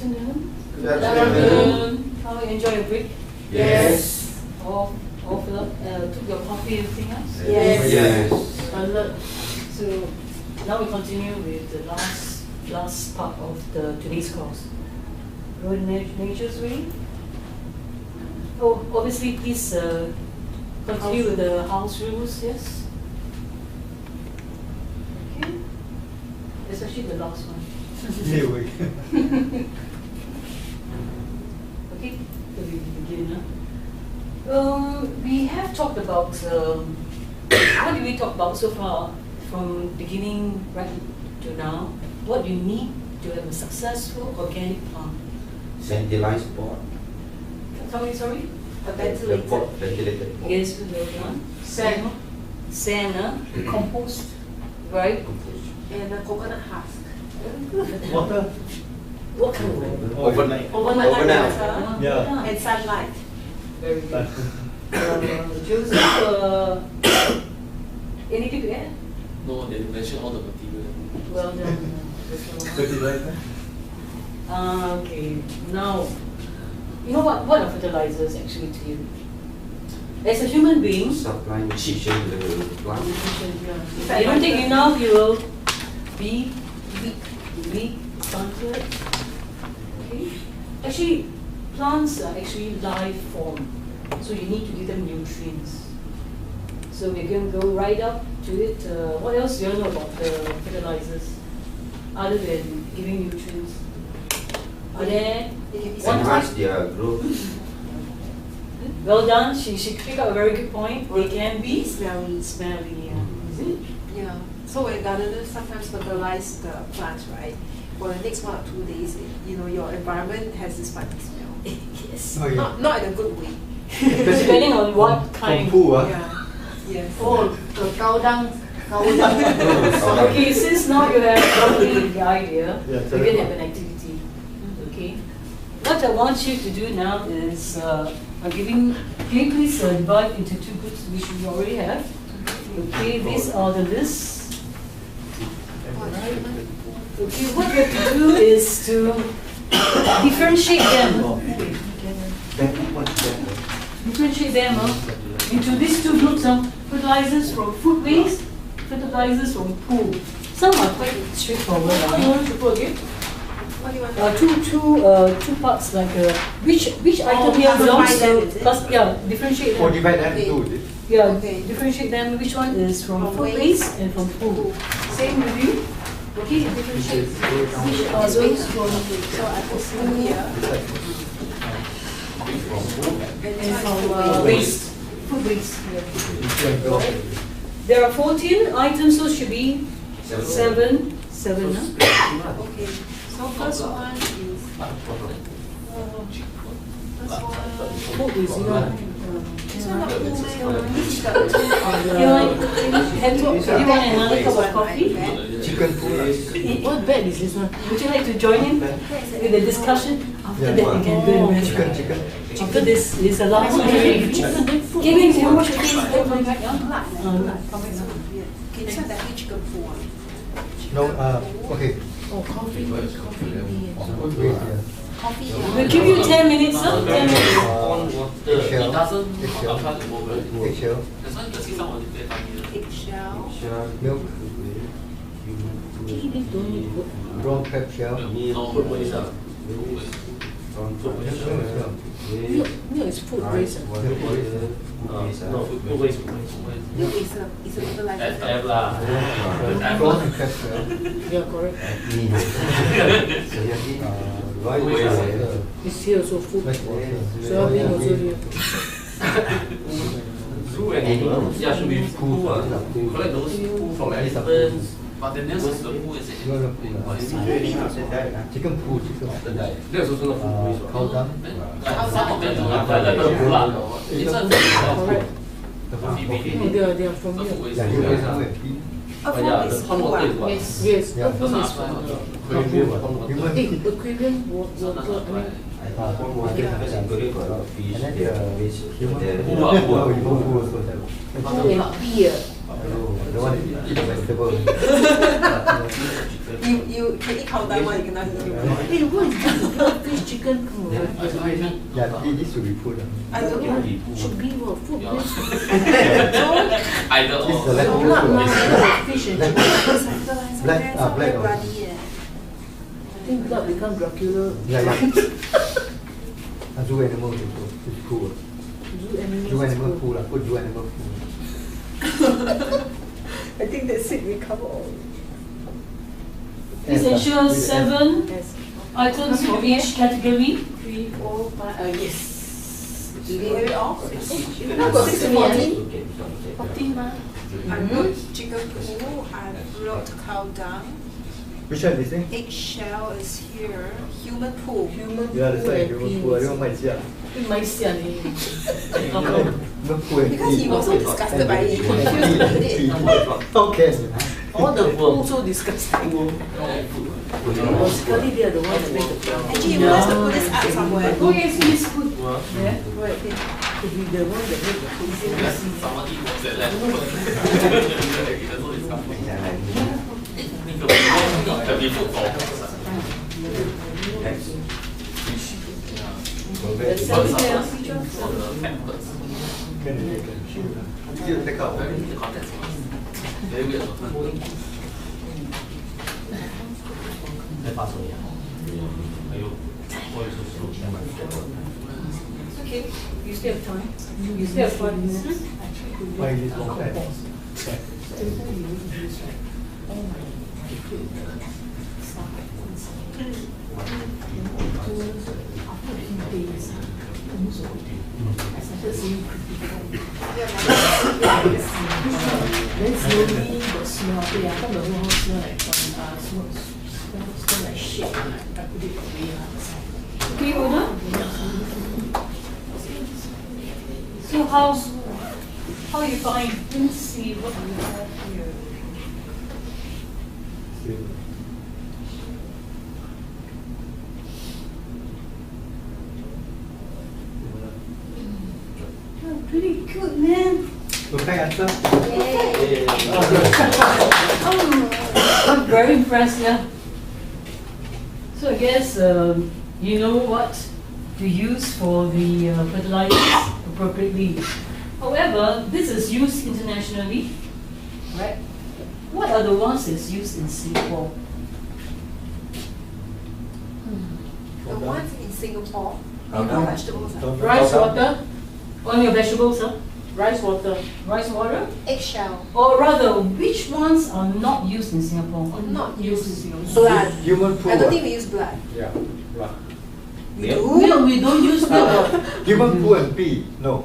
afternoon. Good afternoon. How you enjoy your break? Yes. All filled up? Took your coffee, everything else? Yes. Yes. Alert. So now we continue with the last part of today's course. Road Nature's Way. Oh, obviously, please continue with the house rules. Yes. Okay. Especially the last one. Okay, so we begin. We have talked about, what did we talk about so far from beginning right to now? What you need to have a successful organic farm? Centralized board. Sorry? A ventilated. Ventilated board. Yes, well done. Sand, compost, right? And a coconut husk. Water. What kind of water? Overnight. Overnight Ah, water. Yeah. And sunlight. Very good. Joseph, anything to add? No, they mentioned all the material. Well done. Fertilizer. Okay, now, you know what are fertilizers actually to you? As a human being, Supply nutrition to the plant. if you don't take enough, you will be weak, stunted. Okay? Actually, plants are actually life form, so you need to give them nutrients. So we're going to go right up to it. What else do you know about the fertilizers, other than giving nutrients? Are there one Enhance type? their growth. Well done. She picked up a very good point. They can be Smelly. smelly. Yeah. Is it? Yeah. So when gardeners sometimes fertilize the plants, right? For the next 1 or 2 days, your environment has this funny smell. Yes. Oh, yeah. Not in a good way. Depending on what kind. From poo, Yeah. Yes. Oh, okay, since now you have probably the idea, Yeah, we're going to have an activity. Okay. What I want you to do now is, can you please divide into 2 groups, which we already have. Okay, these are the lists. Okay, what you have to do is to differentiate them. Differentiate them into these 2 groups of fertilizers from food waste, fertilizers from poo. Some are quite straightforward. You want to put again? What do you want? Two parts, like which item here belongs to, differentiate Or them. divide them into it. Yeah, Okay. differentiate them. Which one is from From food waste waste and from poo? Same with you. Okay, differentiate. Which are It's those from from So I put poo here. and from waste? Food waste. Yeah. There are 14 items, so should be 7. Huh? Okay. So first one is Food waste, this one not poo, man. This is the Do you want another cup of coffee? Chicken food. What bed is this one? Would you like to join in with the discussion? After that, you can go and rest. Chicken. After this is the last one. Give me how much again? Come back. Okay, this one definitely chicken poo. No, okay. Oh, coffee. Okay, yeah. Coffee We'll give you 10 minutes, huh? 10 minutes. It doesn't Eggshell. apply to over. Eggshell. That's why the system will be eggshell. Milk. Milk. Brown crab shell. No, food waste. Milk is food waste. No, food waste. Milk is a fertilizer. FF lah. Frozen crab shell. Yeah, correct. Rice water. It's here also food. Rice water. Soybean also here. True and animals. Yeah, should be poo. Collect those poo from elephants. But the nearest is the poo is it? Chicken poo. That's also not food waste. Cow dung. Some of them don't apply like the poo lah. It's a Correct. coffee. They are from The here. food waste. Yeah, you guys know it. A But yeah, food the is pond poo. water is what? Yes. Yeah. Aquarium Doesn't is apply from to here. Human. Hey, aquarium water, And then human Poo poo. ah, poo ah. Human poo also have. Poo and beer. The one eat the vegetable. You can eat cow dung one, you cannot eat human. Hey, what is this? Fish, chicken, come on. Yeah, this should be food. I don't know. Should be what? Food, No. please. Either It's the or. leftover No, food. no, fish and chicken. Black, black or- bloody I think blood become Dracula. Yeah, yeah. Zoo animal also. It's cool. Zoo animals. Zoo animal cool lah. Put zoo animal cool. I think that's it, we cover all. Please ensure 7 Yes. items for each category. 3, 4, 5, yes. Do we have it all? Now got 6 to 14. 14 ma. I wrote chicken poo, I wrote cow dung. Which one is it? Eggshell is here. Human poo. Human Yeah, that's poo why and human food. I don't penis. mind. My sian eh. Human food and Because he was so disgusted by it. He refused to eat it. How can? All the poo so disgusting. Oh, sekali they are the ones that make the plan. Actually, you must put this up somewhere. Oh yes, yes, good. Well, Yeah, right. Could be the one that make the poo. somebody was at left. That's all it's coming. Can be food for The seven pairs feature. for the peppers. Still take out. The contents very weird. Okay, you still have time. You still have 5 minutes. Why is this long time? Then slowly got smell. Okay, I thought the whole house smell like smell like shit. I put it away. Okay, order. So how you find? Let's see what we have here. Oh, pretty good, man. Okay, answer. I'm very impressed, yeah. So I guess you know what to use for the fertilizers appropriately. However, this is used internationally, right? What are the ones that's used in Singapore? The ones in Singapore, no vegetables. Rice water? On your vegetables, huh? Rice water. Rice water? Eggshell. Or rather, which ones are not used in Singapore? Or Not used in Singapore? Blood. Human food. I don't think we use blood. Yeah. Right. We No, we don't use milk. Human food and pee. No.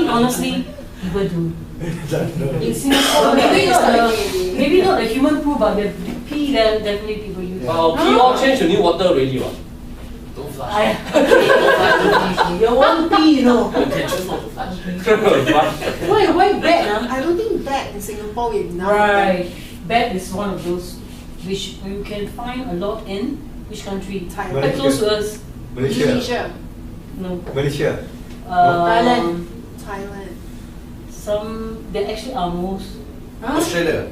honestly, people do. In Singapore, maybe not the human poo, but the pee, then definitely people use. Well, pee all change to new water already, what? Don't flush. You want pee, you know. You can choose not to flush. Why bad, I don't think that in Singapore we have enough. Right. Bad is one of those which you can find a lot in which country? Thailand. Quite close to us. Malaysia. Indonesia, No. Malaysia. Thailand. Thailand. Some, there actually are most. Australia.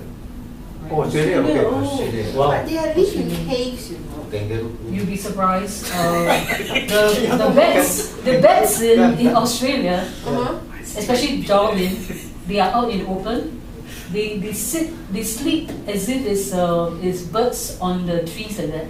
Oh, Australia. Okay. Oh. Australia. But they are live in caves, you know. Kangaroo. You'll be surprised. The bats in Australia, especially Darwin, they are out in open. They sleep as if it's birds on the trees like that.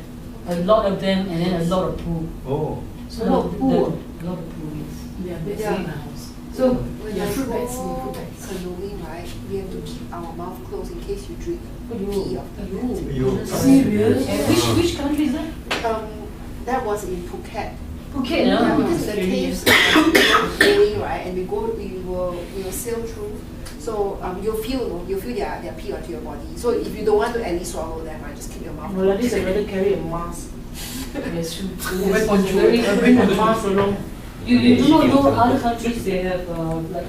A lot of them, and then a lot of poo. Oh. So A lot of poo. a lot of poo, yes. Yeah, that's Yeah. in the house. So When Yeah, I fruit bats, go fruit bats. canoeing, right, we have to keep our mouth closed in case you drink what do you pee of the bat. You. serious? And which country is that? That was in Phuket. Phuket, Yeah, no? because the caves are going, right, and we will sail through. So you'll feel their pee onto your body. So if you don't want to at least swallow them, right, just keep your mouth Well, at least I'd rather carry a mask. Yes, true. Bring a mask along. You do not know other countries they have like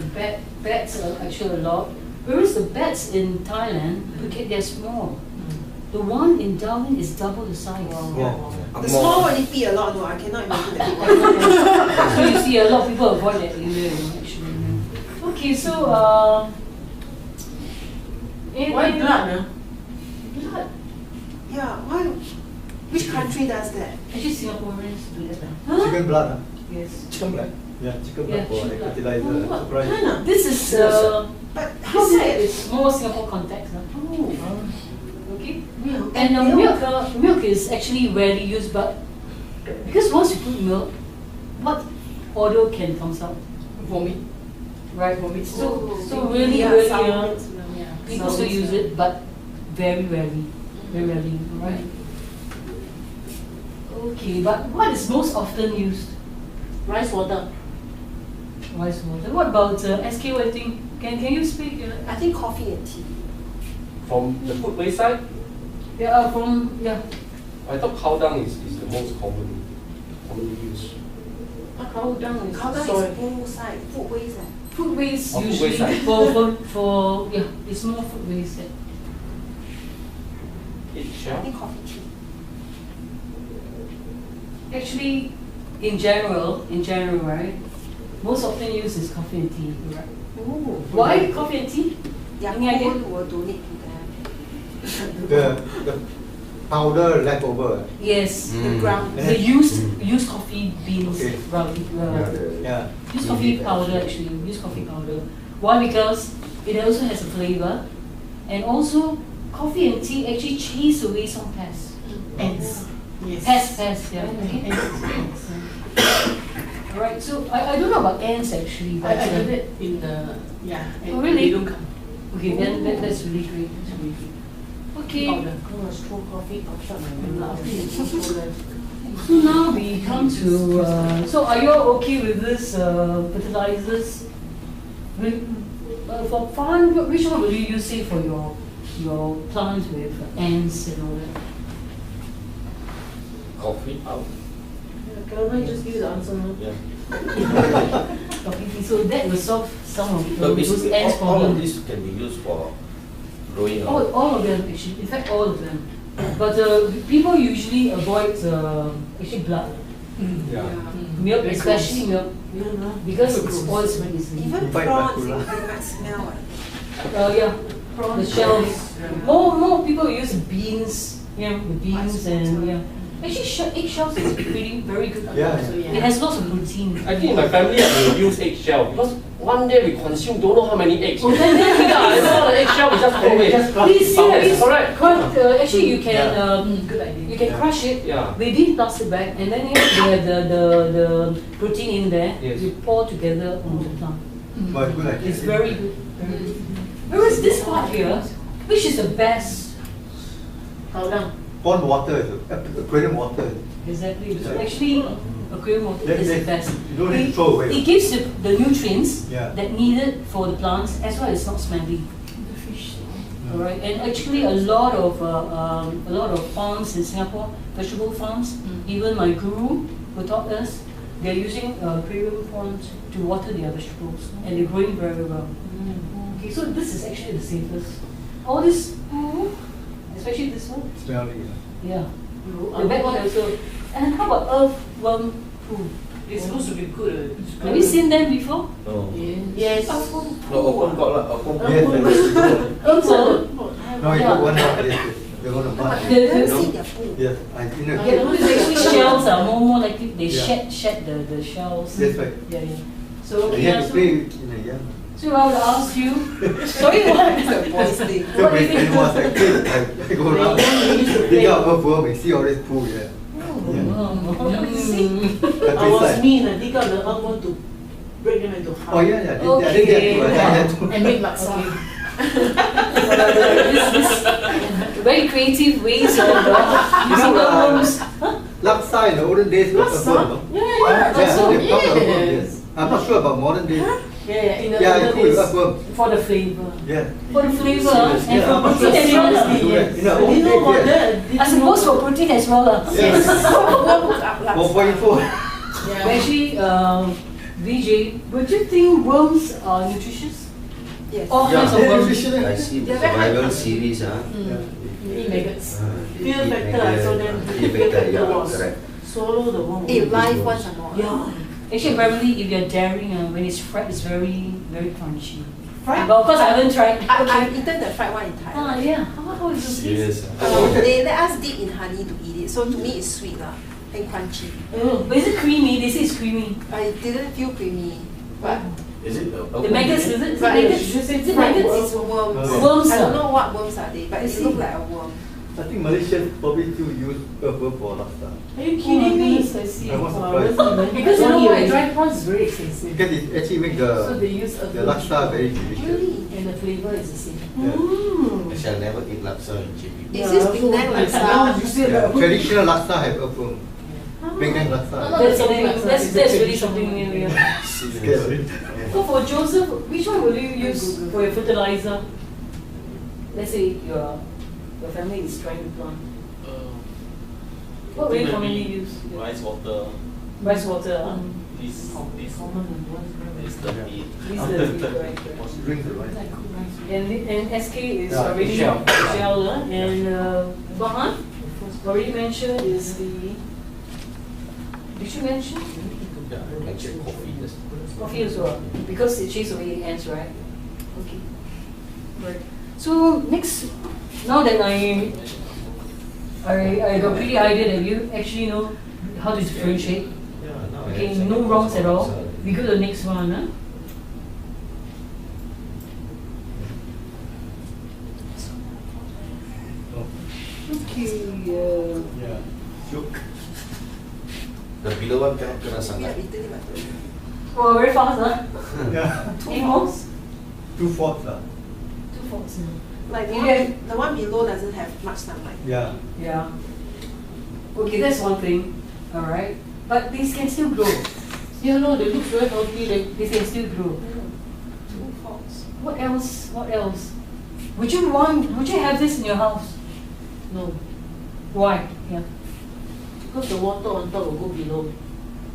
bats are actually a lot. Whereas the bats in Thailand, Phuket, they're small. The one in Darwin is double the size. The small one, they pee a lot. No, I cannot imagine the big one. So you see a lot of people avoid that area, you know, actually. Okay, so Why blood? blood. Yeah, why? Which country does that? Actually, Singaporeans do that. Chicken blood. Yes. Chicken blood. Yeah, chicken Yeah, blood for chicken blood. fertilizer. What? Surprise. China? This is But how this that? is more Singapore context. Okay. Milk. And milk is actually rarely used, but because once you put milk, what odor can comes out? Vomit. Right, vomit. So Oh, really, yeah, really, sour. people still use it, but very rarely, right? Okay, but what is most often used? Rice water. Rice water. What about SK? I think can you speak? I think coffee and tea. From the food waste side, Yeah, I thought cow dung is the most commonly used. cow dung is Cow dung Soy. is food side, food waste. food waste Oh, food usually waste side. for it's more food waste. I Eggshell. think coffee tea. Actually, in general, right? Most often used is coffee and tea, right? Oh. Why coffee and tea? Yeah, Any idea? Koon will donate to them. The powder leftover. Yes. The ground. The used coffee beans, Okay. Yeah. used coffee powder actually, used coffee powder. Why? Because it also has a flavor, and also coffee and tea actually chase away some pests. Ants. Yes. Pests, yeah. Okay. Alright, so I don't know about ants actually, but I did it in the, yeah. Oh, really? They don't come. okay, then that's really great. That's really great. Okay. Powder. Straw coffee, shop So now we come to, so are you all okay with this fertilizers? For farm, which one will you use say for your plants with ants and all that? Coffee out. Can I just give you the answer now? Yeah. Okay, so that will solve some of So those basically, ants all of problem. this can be used for growing All of them actually, in fact all of them. But people usually avoid actually blood, Yeah. milk, Very especially milk, Yeah, no. because it spoils very easily. Even Bite prawns, bacula. they might smell. Yeah, the shells. More people use beans, the beans and yeah. Actually, eggshells is very good. Yeah. So, yeah. It has lots of protein. I think in my family we use eggshell because one day we consume don't know how many eggs. Oh, then Yeah, it's all the eggshell we just throw away. Please, Yes, correct. actually, you can Good idea. you can crush it Yeah. within plastic bag, and then you have the protein in there. Yes. You pour together on the plant. But good idea. It's very good. Whereas this part here, which is the best? Cow dung. Pond water, aquarium water. Exactly. So actually, aquarium water That- is the that- best. you don't need to throw away. It gives the nutrients Yeah. that needed for the plants, as well as not smelly. The fish. All right, and actually a lot of farms in Singapore, vegetable farms, even my guru who taught us, they're using aquarium ponds to water their vegetables, and they're growing very well. Okay, so this is actually the safest. All this poo, especially this one, Smelly. yeah. The back one also. And how about earthworm poo? It's supposed to be good. Have you seen them before? No. Yes. No, open got lah. Open got. Yes, Earthworm. No, you put one out. Yes, the one No, of but mine. I've never seen their food. Yes, I think. Yeah, actually shells are more likely they Yeah. shed the shells. That's right. Yeah. So You yeah, have to so, play in a yam. so I would ask you. Sorry, what? Boys thing. So What do you when think? it was like I go around, dig out earthworm and see all this pool. Yeah. I was mean. I dig out the earthworm to break them into half. Oh yeah, yeah. I did that too. I did that too. And make laksa. This very creative ways of using earthworms. Laksa in the olden days was Laksa? earthworm. No? Yeah, Yeah, laksa, they talk earthworm, yes. yes. I'm not sure about modern day. Yeah, in the Yeah, older I cook with days. earthworm. For the flavor. Yeah. For the flavor and Yeah, for I'm not protein as well. Seriously, yes. In the I old didn't know about days, that. I suppose for protein as well. Yes. 4.4. Yeah. Actually, VJ, would you think worms are nutritious? Yes. All Yeah. kinds of Yeah, worms. nutrition. I see the They're very survival high series. Eat maggots. Fear Eat factor, I saw them. Fear factor, yeah, was correct. swallow the worm. Live ones are not. Yeah. Actually, apparently, if you're daring, when it's fried, it's very crunchy. Fried? But of course I haven't tried. I've eaten the fried one in Thailand. Ah, yeah. How is this? Serious. They let us dip in honey to eat it, so to me it's sweet lah and crunchy. But is it creamy? They say it's creamy. I didn't feel creamy, but Is it The maggots, is it? Is it Right. maggots? Is it maggots? it's worms. Worms, I don't ah. know what worms are they, but it looks like a worm. I think Malaysians probably still use earthworm for laksa. Are you kidding me? I see. I was Wow, surprised. that's even- Because you know Only why? dry prawns is very expensive. Because it actually makes So they the use a laksa very delicious. Really? and the flavor is the same. Mm. I shall never eat laksa in JP. Is this Penang laksa? You say Yeah, that. traditional laksa have earthworm. Penang laksa. That's something. That's really something new. Yeah. Scary. So for Joseph, which one will you use for your fertilizer? Let's say your family is trying to plant. What will you commonly use? Rice water. Rice water. This Common is the meat. These are the right. Drink the rice. And SK is Yeah, already shell. shell, and Bahan already mentioned is the. Did you mention Yeah, actually coffee. coffee as well? Because it chased away ants, right? Okay. Right. So next, now that I got pretty idea that you actually know how to differentiate. Okay, no wrongs at all. We go to the next one, huh? Okay. Yeah. Shook. The below one cannot kena We sangat. have eaten it but Oh, very fast, huh? Yeah. Any holes? 2 forks. 2 forks. like Yeah. the one below doesn't have much sunlight. Yeah. Yeah. Okay, that's one thing. All right. But these can still grow. Yeah, no, they look very healthy. These can still grow. 2 forks. What else? What else? Would you have this in your house? No, Why? Yeah. because the water on top will go below.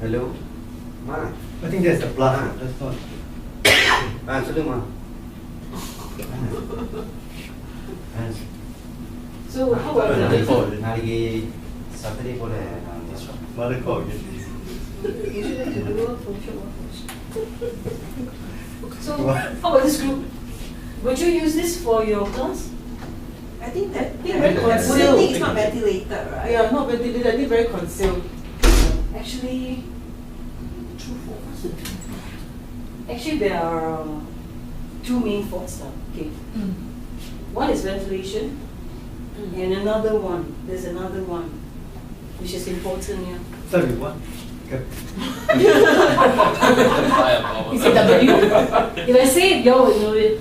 Hello, Ma. I think that's the plant. That's not. சொல்லுங்க Ma. So how about நாளைக்கு the நாளைக்கு Saturday போல Mother call again. So how about this group? Would you use this for your class? I think that think very wooden concealed. thing is not ventilated, right? Yeah, not ventilated. I think very concealed. Actually, True forks. actually there are 2 main faults now. Okay. One is ventilation, and another one. There's another one, which is important. Yeah. Start with what? Okay. Is it W? If I say it, y'all will know it.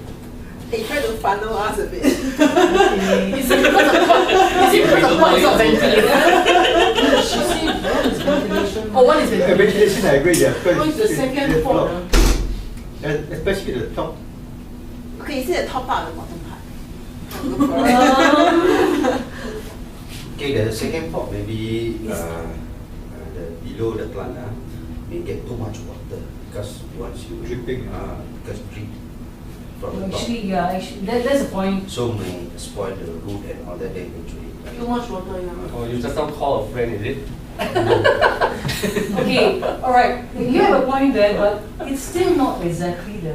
They try to funnel us a bit. Is it because of one is not ventilated? She said one is ventilation. Oh, one is Yeah, ventilation. ventilation, I agree. Yeah, because What is the it's- second it's fault? blocked. Especially the top. Okay, you see the top part or the bottom part? Okay, the second part maybe the below the plant may get too much water because once you Dripping. because drip from the top, Actually, yeah, actually, that's the point. so may spoil the root and all that eventually. Too much water, yeah. Oh, you just don't call a friend, is it? Okay, all right. You have a point there, but it's still not exactly the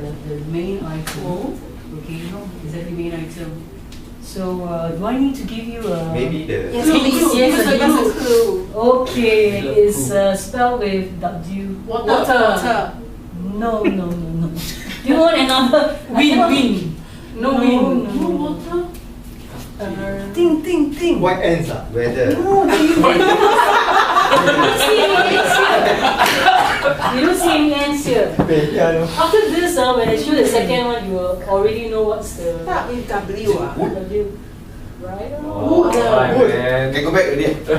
main item. Okay, not exactly main item. So, do I need to give you a? Maybe the Yes, Clue, please. clue, Yes, clue. give us a clue. Okay, it's spelled with W. Water. No. Do you want another win? No win. No water. Think. White ants. weather. No, do you don't see any ants here. You don't see any ants here. Okay, yeah, no. After this, when I show the second one, you will already know what's the Start with W. W. Right? Oh, alright, Wood. man. Can go back already. The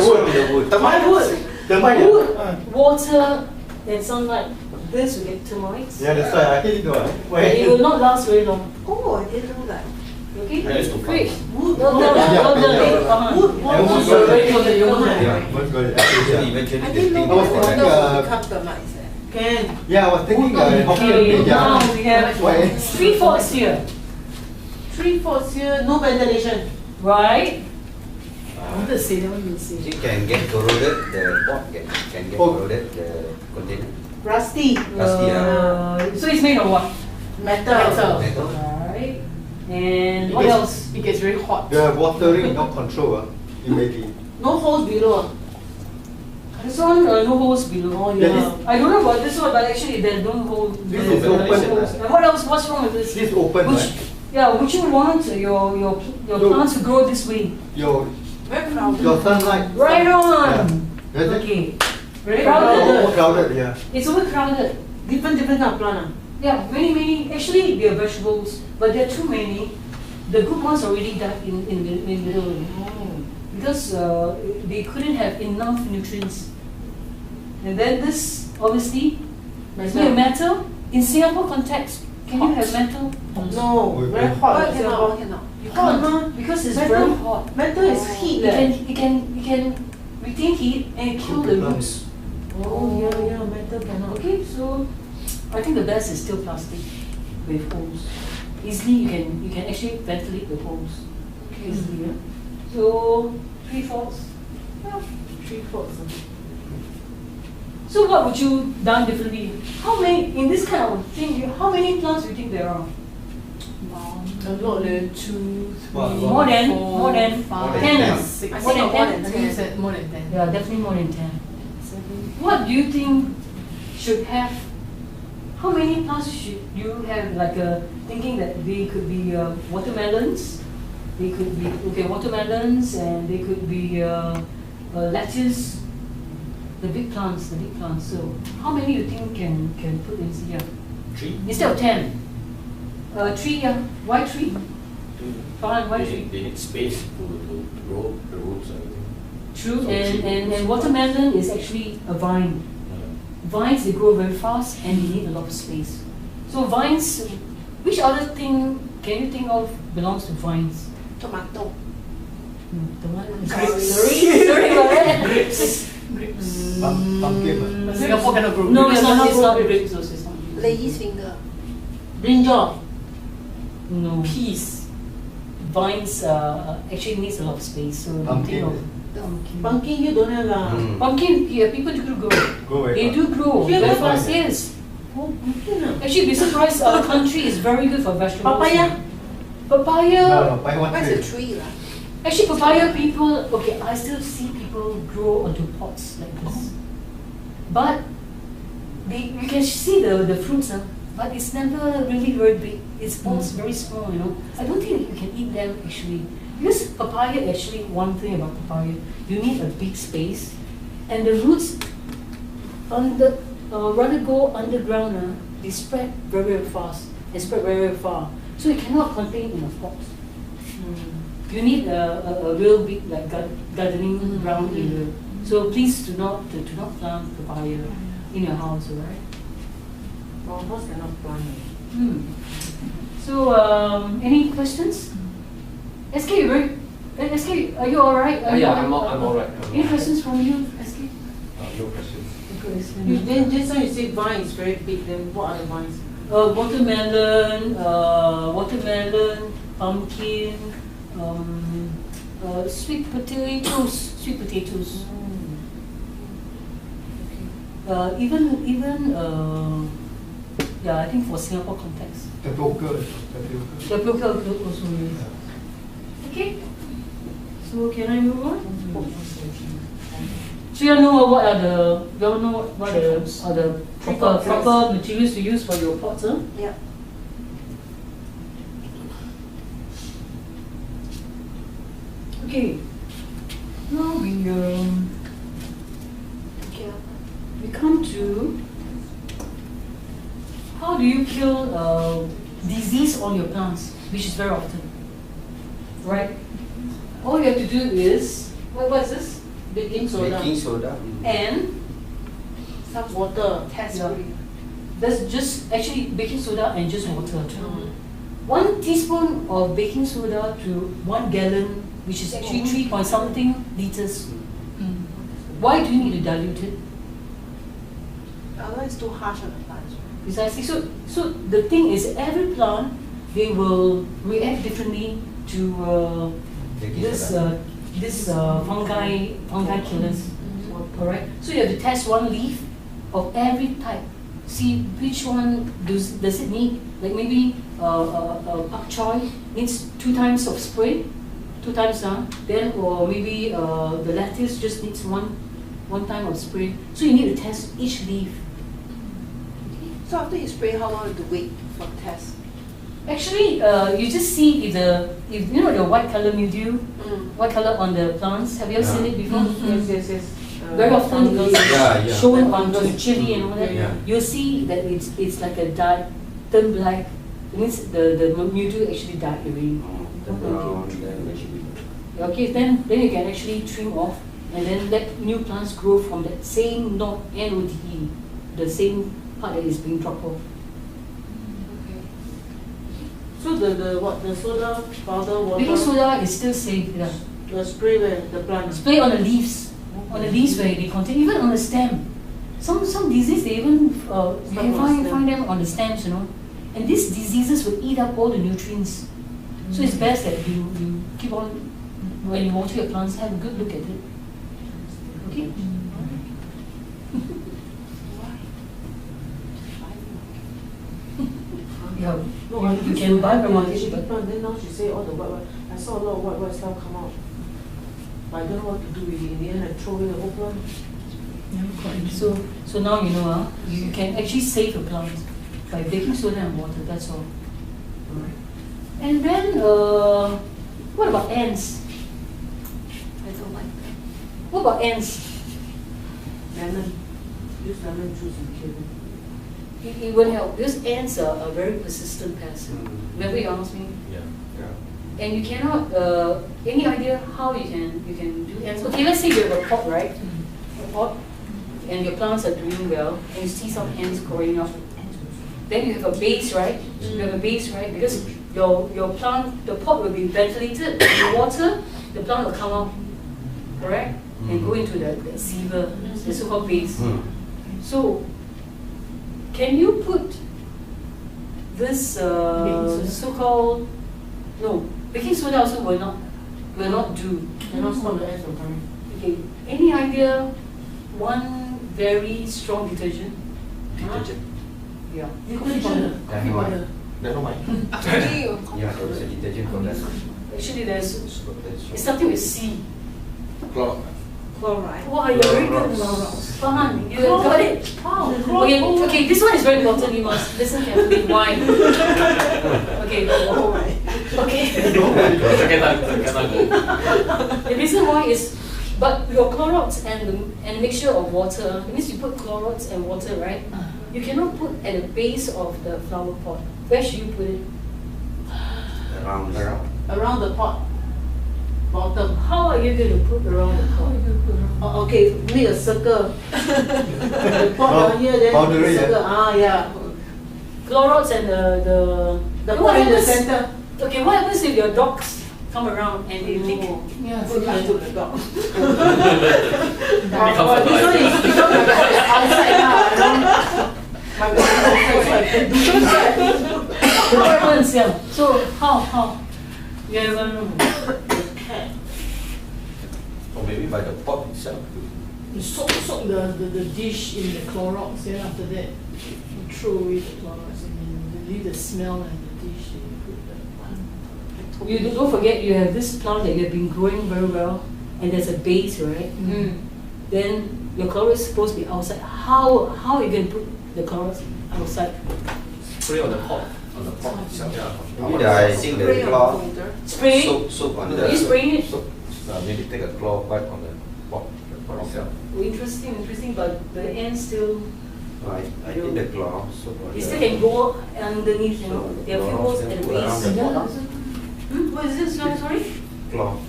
wood. Wood. Termite. Wood, water, and sunlight. This will get termites. Yeah, that's why I hate it though. Why? And it will not last very long. Oh, I didn't know that. Okay? I used to Great. farm. Well done. Wood, I was So very good that you know that. Yeah, what's good? Eventually, Yeah. eventually I the didn't thing know was water thinking, will become termites. Can. Yeah, I was thinking Hokkien Okay, Mee, now yeah. we have White ants. 3 faults here. 3 forks here, no ventilation. Right? I wanted to say that one, you say. It can get corroded, the pot can get Oh. corroded, the container. Rusty. Rusty, So it's made of what? Metal. Metal. Alright. And It what gets- else? It gets very hot. The watering, no control, immediately. No holes below. This one, no holes below. Oh Yeah, yeah. I don't know about this one, but actually there's no hole. This there's is no open. holes. And what else? What's wrong with this? This open, Which, right? yeah, would you want your No. plants to grow this way? Your Very crowded. sunlight. Right on. Yeah. Is it? Okay. Very Crowded. Overcrowded, yeah. It's overcrowded. Different kind of plant. Yeah, many. Actually, they're vegetables, but there are too many. The good ones already died in the middle because they couldn't have enough nutrients. And then this, obviously, is made of metal. In Singapore context, can you have metal? No, very hot. Why in cannot? Singapore. Why cannot? You Hot, can't no? because it's Metal- very hot. Metal is heat. It can retain heat and kill the roots. Oh yeah, metal cannot. Okay, so I think the best is still plastic with holes. Easily you can actually ventilate the holes. Easily, yeah? So 3/4. Yeah. 3/4. So what would you done differently? How many in this kind of thing? How many plants do you think there are? A lot, 2, 3, Wow. More than 5, 10. 6. I More think than more 10. than 10. You said more than 10. Yeah, definitely more than 10. What do you think should have? How many plants should you have? Like thinking that they could be watermelons. They could be watermelons, and they could be lettuce. The big plants. So how many do you think can put in here? 3. Instead of 10. 3, yeah. Why 3? Fine, why 3? They need space to grow the roots and everything. True, So and watermelon is actually a vine. Vines, they grow very fast and they need a lot of space. So vines, which other thing can you think of belongs to vines? Tomato. The one Grapes. Sorry about that. Pumpkin. Singapore cannot grow No, grapes. it's not grapes. Also, it's not grapes. Lady's finger. Brinjal. No. Peas. Vines actually needs a lot of space. So don't think of pumpkin. Pumpkin you don't have lah. Pumpkin, yeah, people do grow. Go away. They do grow Yeah, very that's fast. fine. Yes. Oh, pumpkin ah. Actually, be surprised. Our country is very good for vegetables. Papaya. Papaya. No, buy one What's a tree. tree lah? Actually, papaya people, okay, I still see people grow onto pots like this. But you can see the fruits, but it's never really very big. It's almost very small, you know. I don't think you can eat them actually. Because papaya, actually, one thing about papaya, you need a big space, and the roots rather go underground, they spread very, very fast and spread very, very far. So you cannot contain in a pot. You need a real big like gardening ground area. So please do not plant papaya in your house, alright? Our house cannot plant. So any questions? SK, SK, are you alright? Yeah, I'm alright. Any questions from you, SK? No questions. You then just now you said vine is very big. Then what are the vines? Watermelon, pumpkin, sweet potatoes. Even yeah, I think for Singapore context. Tapioca. Tapioca also is. Okay. So can I move on? So you all know what are the proper materials to use for your pots, huh? Yeah. Okay. Now we Okay. we come to how do you kill disease on your plants, which is very often, right? All you have to do is what is this? Baking soda. Baking soda. And Some Water. test Yeah. for you. that's just actually baking soda and just water. 1 teaspoon of baking soda to 1 gallon, which is actually 3 point something liters. Why do you need to dilute it? Otherwise, it's too harsh on the plants. Right? Precisely. So the thing is, every plant they will react differently to Baking this soda. fungi killers. Alright. So you have to test 1 leaf of every type. See which one does it need. Like maybe pak choy needs 2 times of spray, 2 times then or maybe the lettuce just needs one time of spray. So you need to test each leaf. So after you spray, how long to wait for the test? Actually, you just see if you know the white color mildew, white color on the plants. Have you ever seen it before? Yes. Very often it's shown on the chili and all that. Yeah. You'll see that it's like a dark, turn black. It means the mildew actually died already. The brown, then actually. Okay, then you can actually trim off and then let new plants grow from that same node, NODE, the same part that is being dropped off. So the soda powder water. Baking soda is still safe. Yeah. The spray where the plant. Spray on the leaves. On the leaves where they contain, even on the stem. Some disease they even you can find them on the stems, you know. And these diseases will eat up all the nutrients. So it's best that you keep on, when you water your plants, have a good look at it. Okay? Yeah, No, you can buy from market, she but plant. Then now she say all the white. I saw a lot of white stuff come out. But I don't know what to do with it. In the end, I throw away the whole plant. so now you know you can actually save a plant by baking soda and water. That's all. And then what about ants? I don't like that. What about ants? Lemon. Use lemon juice and kill them. It will help because ants are a very persistent pest. Remember you asked me? Yeah. And you cannot, any idea how you can do ants? Okay, let's say you have a pot, right? A pot, and your plants are doing well, and you see some ants growing up. Then you have a base, right? You have a base, right? Because your plant, the pot will be ventilated. With water, the plant will come up, correct? And go into the sieve, the so-called base. So, can you put this so-called, no, baking soda also will not do. Cannot stop the ants from coming. Okay, any idea one very strong detergent? Detergent. Yeah. Liquid powder. Dynamite. Dynamite. Yeah, there is a detergent for that. Actually, there's So that's- it's something with C. Chlor. Chloride. Wow, you're very good. Fun, you got it. Okay, this one is very important. You must listen carefully. Why? Okay. Okay. Second time. The reason why is, but your Clorox and mixture of water, it means you put Clorox and water, right? You cannot put at the base of the flower pot. Where should you put it? Around. Around the pot. Bottom. How are you going to put around the pot? Oh, okay, make a circle. The pot down here, then Powder, the yeah. circle. Yeah. Clorox and the The what pot in the happens- center. Okay, what happens if your dogs come around and they lick? Yeah, so I took the dog. Becomes This one is because my pot is outside now. My pot is outside, so I can do that. What happens? Yeah. So how? You have Or maybe by the pot itself. You soak the dish in the Clorox, then after that you throw away the Clorox and then you leave the smell and the dish and you put the You don't forget you have this plant that you have been growing very well, and there's a base, right? Then your Clorox is supposed to be outside. How are you going to put the Clorox outside? Spray on the pot. On the pot itself. Yeah. Maybe I think the Spray on cloth. the folder. Spray? Soap on Are the. you spraying it? So maybe take a cloth wipe on the pot itself. Oh, interesting, but the ants still, I think the cloth. Soap on they the- still can go underneath, you know. There are few holes at the Put around base. the pot. What is this? Sorry? Cloth.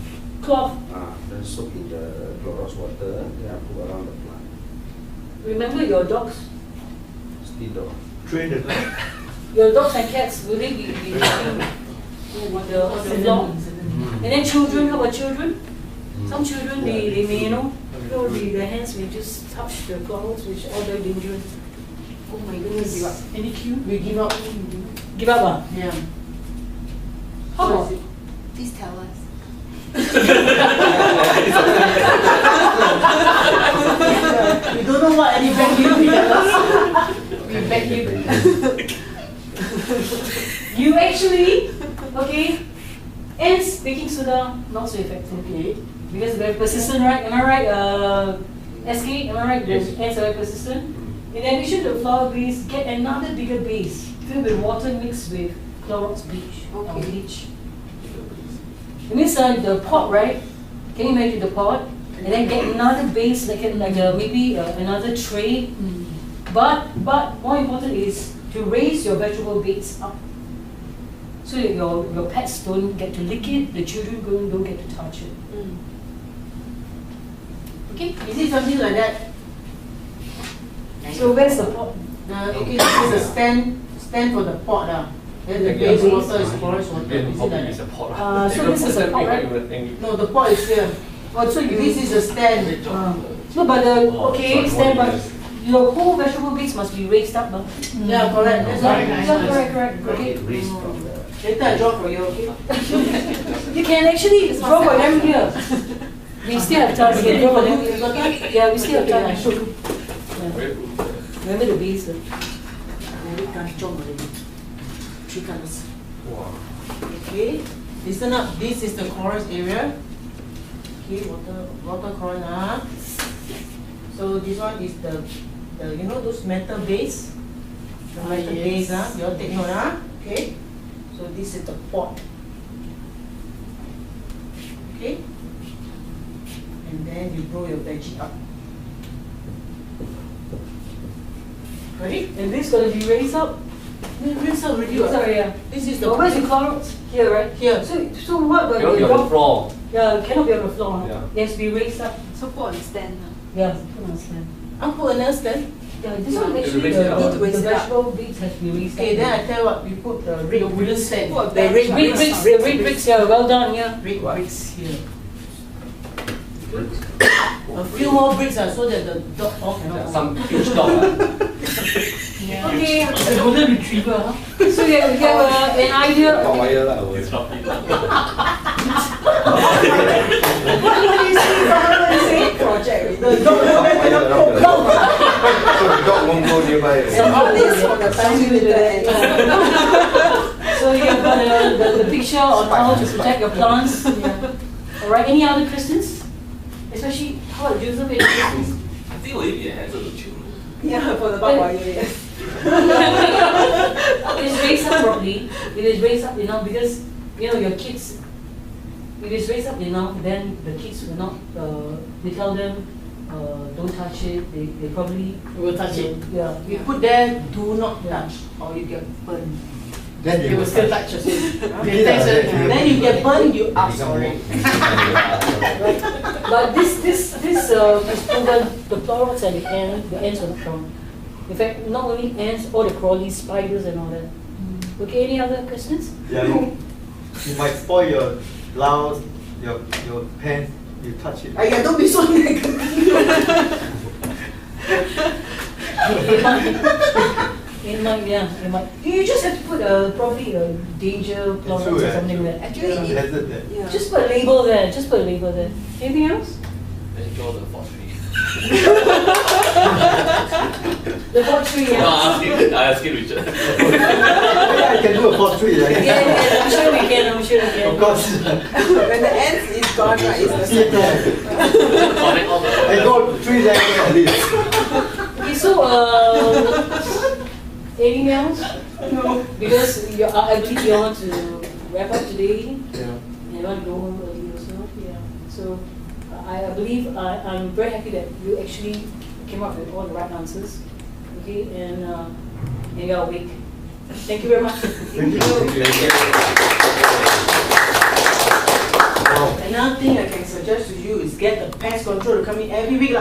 Cloth. Then soak in the Clorox water. Then I put around the plant. Remember your dogs? Still dog. Train the Your dogs and cats, will they be living on the floor? And then children, how about children? Some children, they may, you know, their hands may just touch the clothes, which are all very dangerous. Oh my goodness. Give up. Any cue? We give up. Give up, ah? Yeah. How So about? is it- Please tell us. We don't know what any vacuum is. We vacuum. You actually, okay, ants, baking soda, not so effective. Okay. Because they're very persistent, right? Am I right, SK? Am I right? Yes. The ants are very persistent. In addition to the flour base, get another bigger base filled with water mixed with Clorox bleach. Okay. Bleach. It means the pot, right? Can you imagine the pot? And then get another base, maybe another tray. But more important is to raise your vegetable beds up, so that your pets don't get to lick it, the children don't get to touch it. Okay. Is it something like that? So where's the pot? Okay, this is a stand for the pot. Then the base water is porous water. Then Is it how like big is that? the pot? So this is a pot, right? No, the pot is here. Oh, so This is a stand. no, but stand, but your whole vegetable base must be raised up, no? Yeah, correct. That's Yeah, right. correct. Okay. Raised from the. Later I draw for you, okay? You can actually draw for them here. We still have time. We can draw for them. Yeah, we still have time. I show you. Very good. Remember the base? Very kanchong already. 3 colors. Wow. Okay. Listen up. This is the chorus area. Okay, water corner. So this one is the you know those metal base? The metal base, you all take note, okay? So this is the pot. Okay? And then you grow your veggie up. Ready? And this gonna be raised up. Rinse out already. Sorry, yeah. This is the So where's the Clorox? Here, right? Here. So what about Cannot be on the floor. Yeah, cannot be on the floor. Yeah. It has to be raised up. So put on the stand. Yeah, put on the stand. I'll put another stand. Yeah, this one Yeah. actually Raise it up. the vegetable base has to be raised Okay, up. then I tell you what, we put the red wooden stand. Put a The red bench. Red bricks, the red bricks, yeah, well done, yeah. Red bricks here. A few more bricks so that the dog all cannot go. Some huge dog. Okay, The golden retriever, huh? so you have an idea. Wire lah. It's not What do you say? Project. The dog cannot go. So the dog won't go nearby. So all this for the family with the ants. So you have got the picture on how to protect your plants. Yeah. Alright, any other questions? Especially, how about Joseph, any questions? I think 我一点还是有球。 Yeah, for the barbed wire, yes. It's raised up properly. It is raised up enough because your kids. If it's raised up enough, then the kids will not. We tell them, don't touch it. They probably We will touch it. Yeah. We put there, do not touch, or you get burned. Then They will still touch us. Yeah, Then you get burned, you ask sorry. But this is proven. The Clorox and the ants are not found. In fact, not only ants, all the crawlies, spiders, and all that. Okay, any other questions? Yeah, you might spoil your blouse, your pants, you touch it. Yeah, don't be so negative. It might, yeah, it might. You just have to put probably a danger Clorox True, or something like that. Actually, Has it there? yeah. Just put a label there. Just put a label there. Anything else? Then draw the fortree. The fortree, No, yeah. I asking Richard. Yeah, I can do a portrait, right? Yeah, I'm sure we can. I'm sure we can. Of course. When the ants is gone, right, it's the See center. there. Connect all I the. got 3 layers at least. Okay, so anything else? No. Because I believe you want to wrap up today. Yeah. And you want to go home early also. Yeah. So I believe I'm very happy that you actually came up with all the right answers. Okay, and you are awake. Thank you very much. Thank you. Another thing I can suggest to you is get the pest control to come in every week.